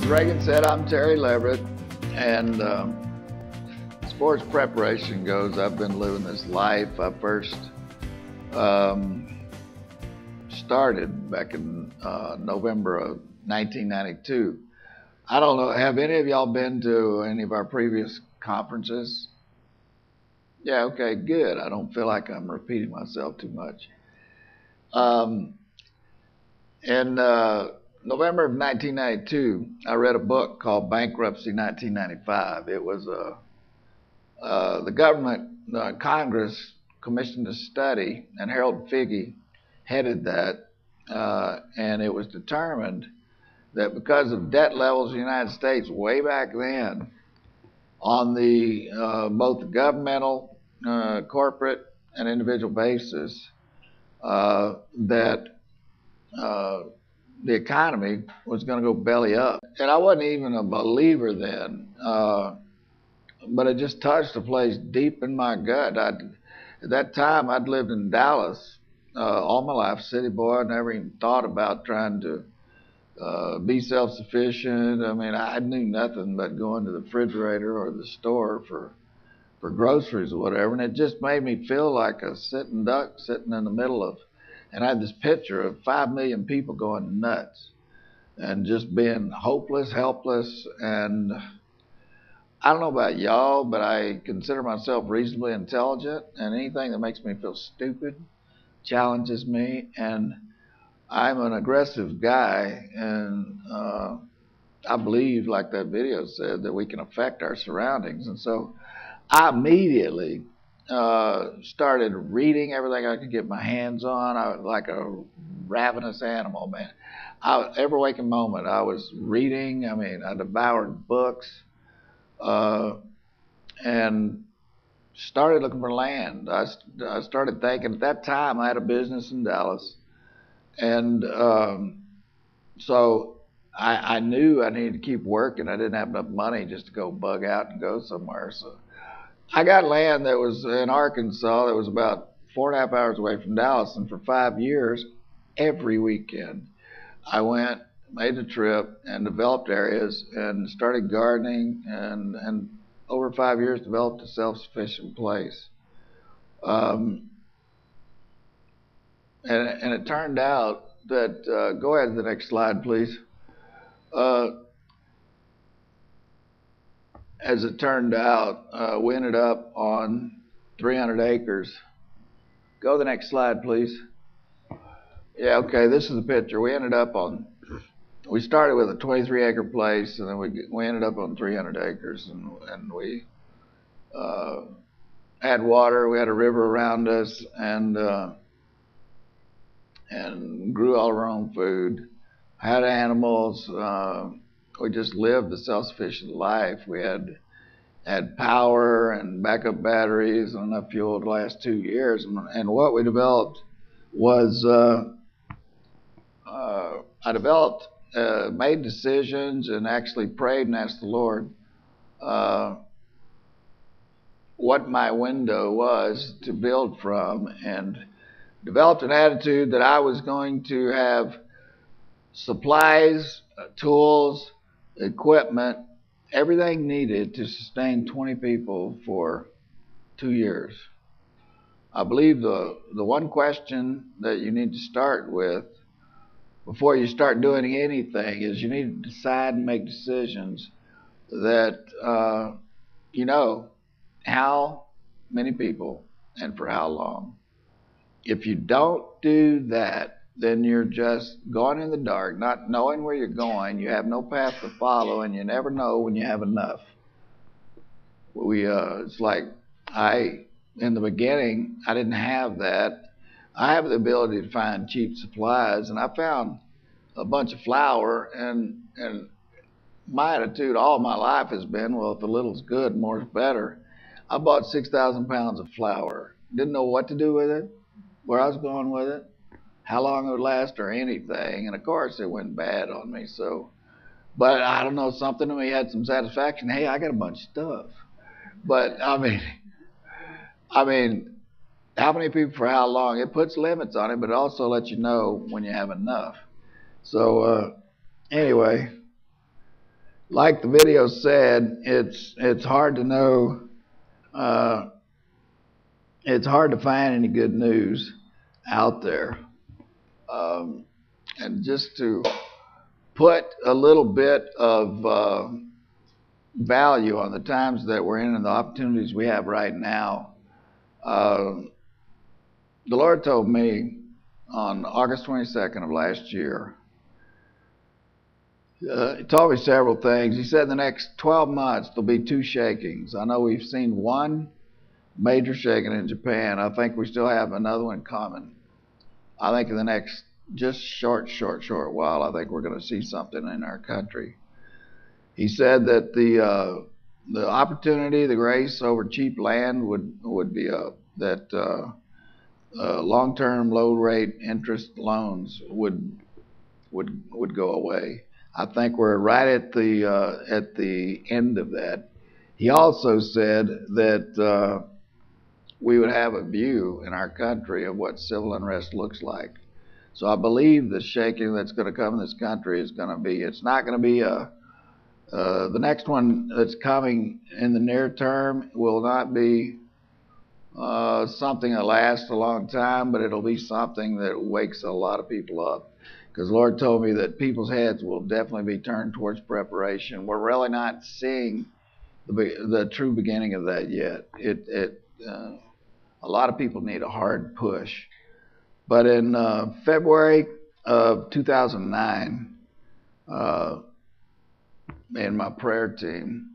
Reagan said, I'm Terry Leverett, and as far as preparation goes, I've been living this life. I first started back in November of 1992. I don't know, have any of y'all been to any of our previous conferences? Yeah, okay, good. I don't feel like I'm repeating myself too much. In November of 1992, I read a book called Bankruptcy 1995. It was the government, Congress commissioned a study, and Harold Figge headed that, and it was determined that because of debt levels in the United States way back then, on the both the governmental, corporate, and individual basis, that the economy was going to go belly up. And I wasn't even a believer then, but it just touched a place deep in my gut. At that time, I'd lived in Dallas all my life, city boy. I never even thought about trying to be self-sufficient. I mean, I knew nothing but going to the refrigerator or the store for groceries or whatever, and it just made me feel like a sitting duck sitting in the middle of, and I had this picture of 5 million people going nuts and just being hopeless, helpless, and I don't know about y'all, but I consider myself reasonably intelligent, and anything that makes me feel stupid challenges me, and I'm an aggressive guy, and I believe, like that video said, that we can affect our surroundings. And so I immediately started reading everything I could get my hands on. I was like a ravenous animal, man. Every waking moment I was reading. I mean, I devoured books, and started looking for land. I started thinking, at that time I had a business in Dallas, and so I knew I needed to keep working. I didn't have enough money just to go bug out and go somewhere. So I got land that was in Arkansas that was about 4.5 hours away from Dallas, and for 5 years, every weekend, I went, made a trip, and developed areas, and started gardening, and over 5 years developed a self-sufficient place. And it turned out that, go ahead to the next slide, please. As it turned out, we ended up on 300 acres. Go to the next slide, please. Yeah, okay, this is the picture. We started with a 23-acre place, and then we ended up on 300 acres, and we had water. We had a river around us, and grew all our own food. Had animals. We just lived a self-sufficient life. We had power and backup batteries and enough fuel to last 2 years. And what we developed was made decisions and actually prayed and asked the Lord what my window was to build from, and developed an attitude that I was going to have supplies, tools, equipment, everything needed to sustain 20 people for 2 years. I believe the one question that you need to start with before you start doing anything is you need to decide and make decisions that you know how many people and for how long. If you don't do that, then you're just going in the dark, not knowing where you're going. You have no path to follow, and you never know when you have enough. It's like in the beginning, I didn't have that. I have the ability to find cheap supplies, and I found a bunch of flour, and my attitude all my life has been, well, if a little's good, more's better. I bought 6,000 pounds of flour. Didn't know what to do with it, where I was going with it, how long it would last or anything. And of course it went bad on me. So, but I don't know, something in me had some satisfaction. Hey, I got a bunch of stuff. But I mean, how many people for how long? It puts limits on it, but it also lets you know when you have enough. So anyway, like the video said, it's hard to know. Uh, it's hard to find any good news out there. And just to put a little bit of value on the times that we're in and the opportunities we have right now, the Lord told me on August 22nd of last year, he told me several things. He said in the next 12 months there'll be two shakings. I know we've seen one major shaking in Japan. I think we still have another one coming. I think in the next just short while, I think we're going to see something in our country. He said that the opportunity, the grace over cheap land would be that long-term low-rate interest loans would go away. I think we're right at the end of that. He also said that we would have a view in our country of what civil unrest looks like. So I believe the shaking that's going to come in this country is going to be, it's not going to be the next one that's coming in the near term will not be something that lasts a long time, but it'll be something that wakes a lot of people up. Because the Lord told me that people's heads will definitely be turned towards preparation. We're really not seeing the true beginning of that yet. A lot of people need a hard push. But in February of 2009, me and my prayer team,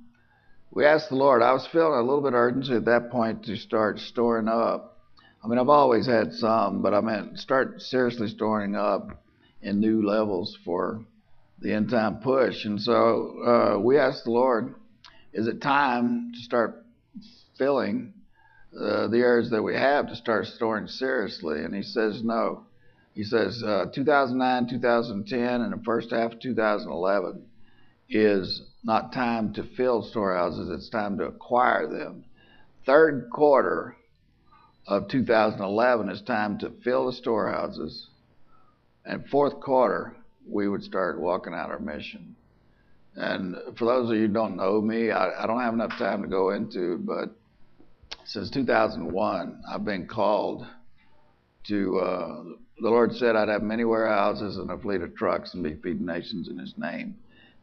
we asked the Lord. I was feeling a little bit of urgency at that point to start storing up. I mean, I've always had some, but I meant start seriously storing up in new levels for the end time push. And so we asked the Lord, is it time to start filling the areas that we have to start storing seriously? And he says no. He says 2009, 2010, and the first half of 2011 is not time to fill storehouses, it's time to acquire them. Third quarter of 2011 is time to fill the storehouses, and fourth quarter we would start walking out our mission. And for those of you who don't know me, I don't have enough time to go into it, but since 2001 I've been called to the Lord said I'd have many warehouses and a fleet of trucks and be feeding nations in his name.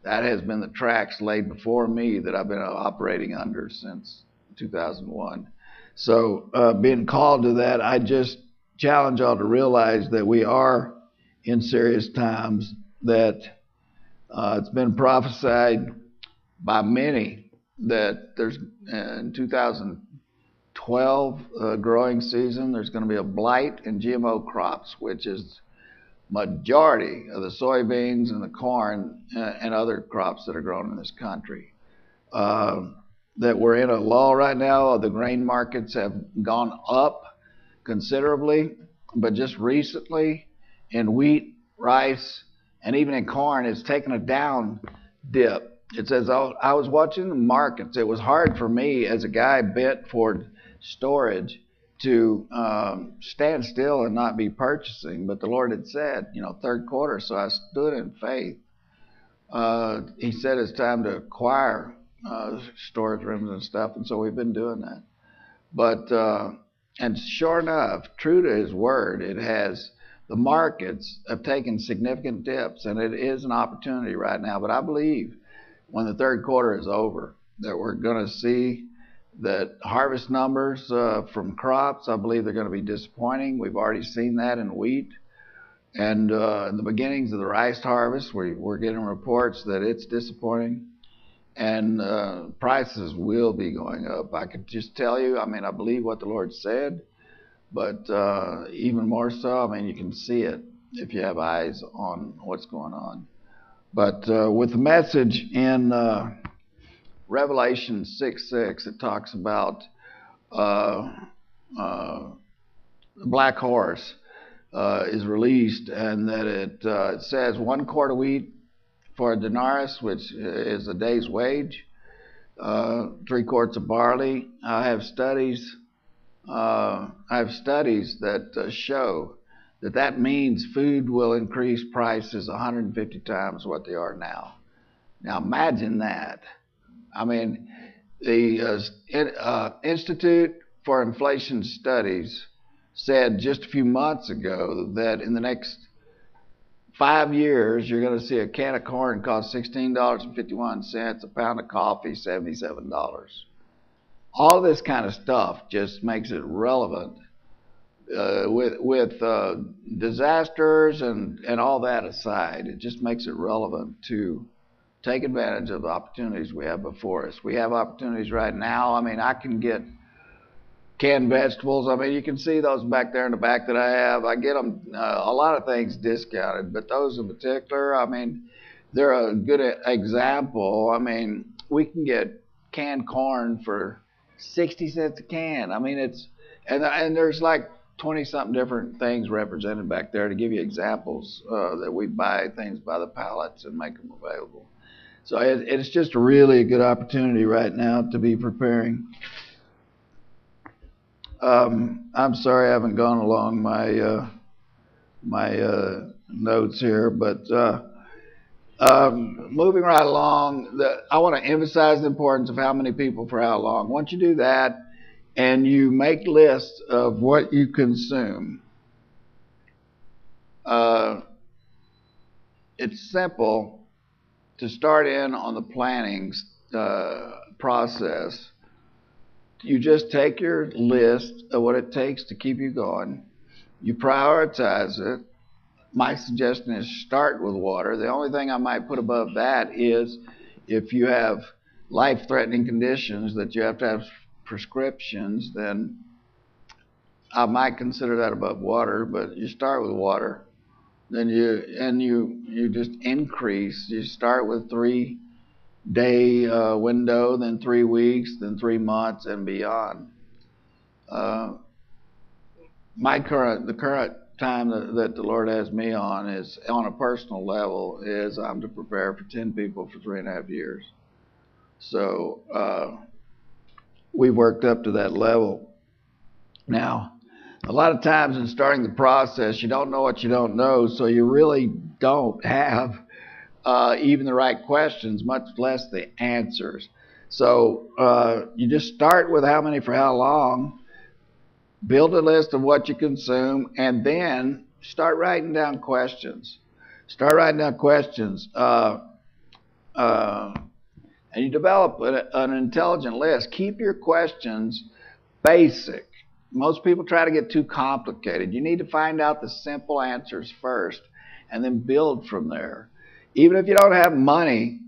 That has been the tracks laid before me that I've been operating under since 2001. So being called to that, I just challenge y'all to realize that we are in serious times, that it's been prophesied by many that there's in 2012 growing season, there's going to be a blight in GMO crops, which is majority of the soybeans and the corn and other crops that are grown in this country. That we're in a lull right now. The grain markets have gone up considerably, but just recently in wheat, rice, and even in corn, it's taken a down dip. It says, I was watching the markets. It was hard for me as a guy bent toward storage to stand still and not be purchasing. But the Lord had said, third quarter, so I stood in faith. He said it's time to acquire storage rooms and stuff, and so we've been doing that. But and sure enough, true to his word, the markets have taken significant dips, and it is an opportunity right now. But I believe when the third quarter is over that we're going to see that harvest numbers from crops, I believe they're going to be disappointing. We've already seen that in wheat. And in the beginnings of the rice harvest, we're getting reports that it's disappointing. And prices will be going up. I could just tell you, I believe what the Lord said, but even more so, you can see it if you have eyes on what's going on. But with the message in Revelation 6:6, it talks about the black horse is released, and that it says 1 quart of wheat for a denarius, which is a day's wage, 3 quarts of barley. I have studies that show that means food will increase prices 150 times what they are now. Now imagine that. I mean, the Institute for Inflation Studies said just a few months ago that in the next 5 years, you're going to see a can of corn cost $16.51, a pound of coffee $77. All this kind of stuff just makes it relevant with disasters and all that aside. It just makes it relevant to take advantage of the opportunities we have before us. We have opportunities right now. I mean, I can get canned vegetables. I mean, you can see those back there in the back that I have. I get them, a lot of things discounted, but those in particular, I mean, they're a good example. I mean, we can get canned corn for 60 cents a can. I mean, and there's like 20-something different things represented back there to give you examples that we buy things by the pallets and make them available. So it's just really a good opportunity right now to be preparing. I'm sorry I haven't gone along my notes here, but moving right along, I want to emphasize the importance of how many people for how long. Once you do that and you make lists of what you consume, it's simple to start in on the planning process. You just take your list of what it takes to keep you going. You prioritize it. My suggestion is start with water. The only thing I might put above that is if you have life-threatening conditions that you have to have prescriptions, then I might consider that above water, but you start with water. Then you just increase. You start with 3-day window, then 3 weeks, then 3 months and beyond. The current time that the Lord has me on is on a personal level is I'm to prepare for 10 people for 3.5 years. So we've worked up to that level. Now, a lot of times in starting the process, you don't know what you don't know, so you really don't have even the right questions, much less the answers. So you just start with how many for how long, build a list of what you consume, and then start writing down questions. Start writing down questions. And you develop an intelligent list. Keep your questions basic. Most people try to get too complicated. You need to find out the simple answers first and then build from there. Even if you don't have money,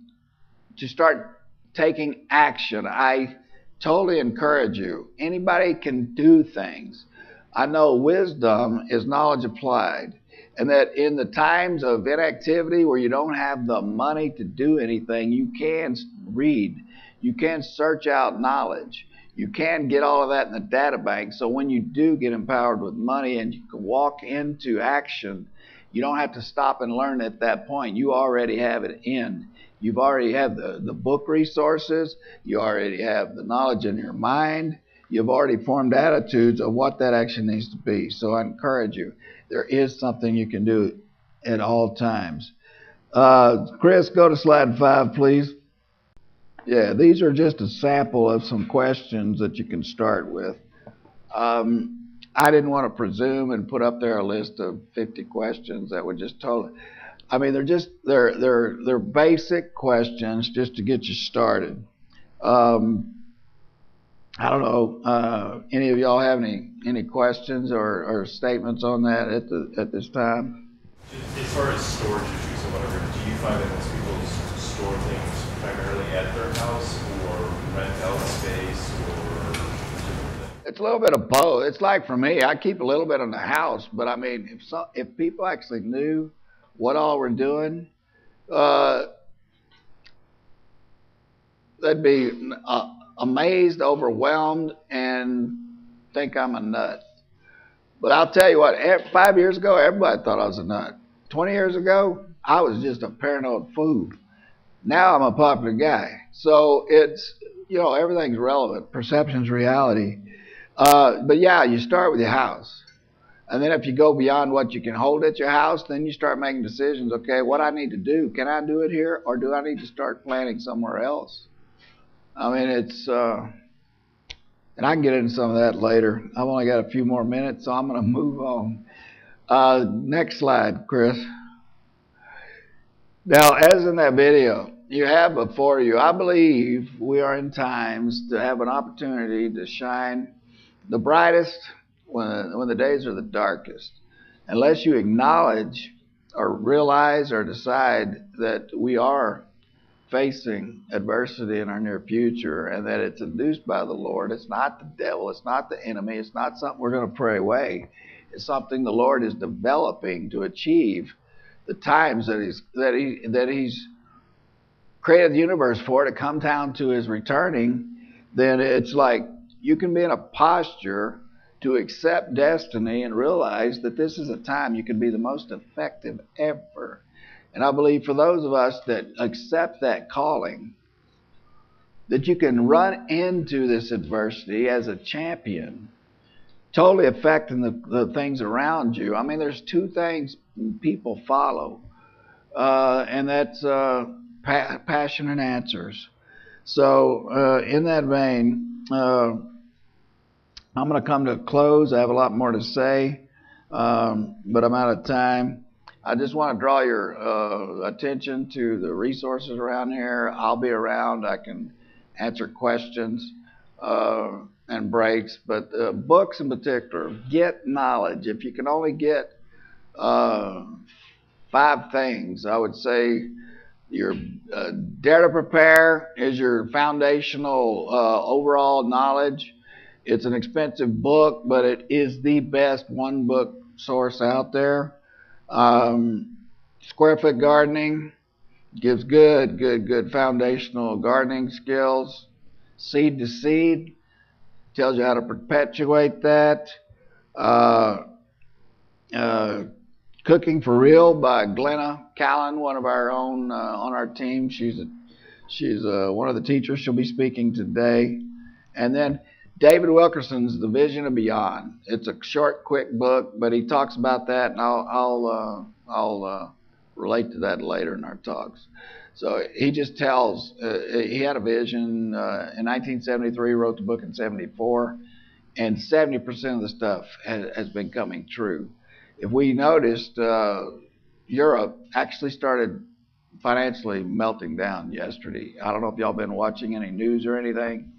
to start taking action. I totally encourage you. Anybody can do things. I know wisdom is knowledge applied, and that in the times of inactivity where you don't have the money to do anything, you can read. You can search out knowledge. You can get all of that in the data bank. So when you do get empowered with money and you can walk into action, you don't have to stop and learn at that point. You already have it in. You've already have the book resources. You already have the knowledge in your mind. You've already formed attitudes of what that action needs to be. So I encourage you. There is something you can do at all times. Chris, go to slide 5, please. Yeah, these are just a sample of some questions that you can start with. I didn't want to presume and put up there a list of 50 questions that would just totally. I mean, they're basic questions just to get you started. I don't know. Any of y'all have any questions or statements on that at this time? As far as storage issues or whatever, do you find that most people store things primarily at their house or rent out space or? It's a little bit of both. It's like for me, I keep a little bit in the house, but I mean, if people actually knew what all we're doing, they'd be amazed, overwhelmed, and think I'm a nut. But I'll tell you what, 5 years ago, everybody thought I was a nut. 20 years ago, I was just a paranoid fool. Now I'm a popular guy. So it's, everything's relevant. Perception's reality. But yeah, you start with your house. And then if you go beyond what you can hold at your house, then you start making decisions. Okay, what I need to do, can I do it here, or do I need to start planning somewhere else? I mean, it's, and I can get into some of that later. I've only got a few more minutes, so I'm going to move on. Next slide, Chris. Now, as in that video, you have before you, I believe we are in times to have an opportunity to shine the brightest when the days are the darkest. Unless you acknowledge or realize or decide that we are facing adversity in our near future and that it's induced by the Lord. It's not the devil. It's not the enemy. It's not something we're going to pray away. It's something the Lord is developing to achieve the times that he's created the universe for, to come down to his returning. Then it's like you can be in a posture to accept destiny and realize that this is a time you can be the most effective ever. And I believe for those of us that accept that calling, that you can run into this adversity as a champion, totally affecting the things around you. I mean, there's two things people follow, and that's passion and answers. So in that vein, I'm going to come to a close. I have a lot more to say, but I'm out of time. I just want to draw your attention to the resources around here. I'll be around. I can answer questions and breaks, but books in particular, get knowledge. If you can only get 5 things, I would say your Dare to Prepare is your foundational overall knowledge. It's an expensive book, but it is the best one book source out there. Square Foot Gardening gives good foundational gardening skills. Seed to Seed tells you how to perpetuate that. Cooking for Real by Glenna Callan, one of our own on our team. She's one of the teachers. She'll be speaking today. And then David Wilkerson's The Vision of Beyond. It's a short, quick book, but he talks about that, and I'll relate to that later in our talks. So he just tells, he had a vision in 1973, wrote the book in 74, and 70% of the stuff has been coming true. If we noticed, Europe actually started financially melting down yesterday. I don't know if y'all been watching any news or anything,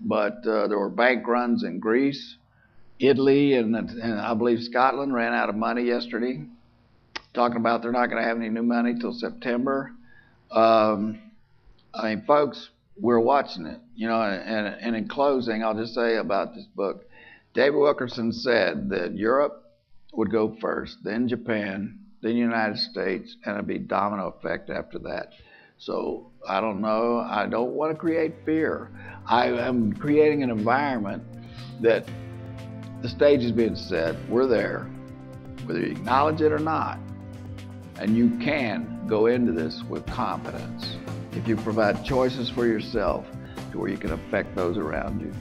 but there were bank runs in Greece, Italy, and I believe Scotland ran out of money yesterday. Talking about they're not going to have any new money till September. I mean, folks, we're watching it, you know. And in closing, I'll just say about this book, David Wilkerson said that Europe would go first, then Japan, then the United States, and it'd be domino effect after that. So I don't know. I don't want to create fear. I am creating an environment that the stage is being set. We're there, whether you acknowledge it or not. And you can go into this with confidence if you provide choices for yourself to where you can affect those around you.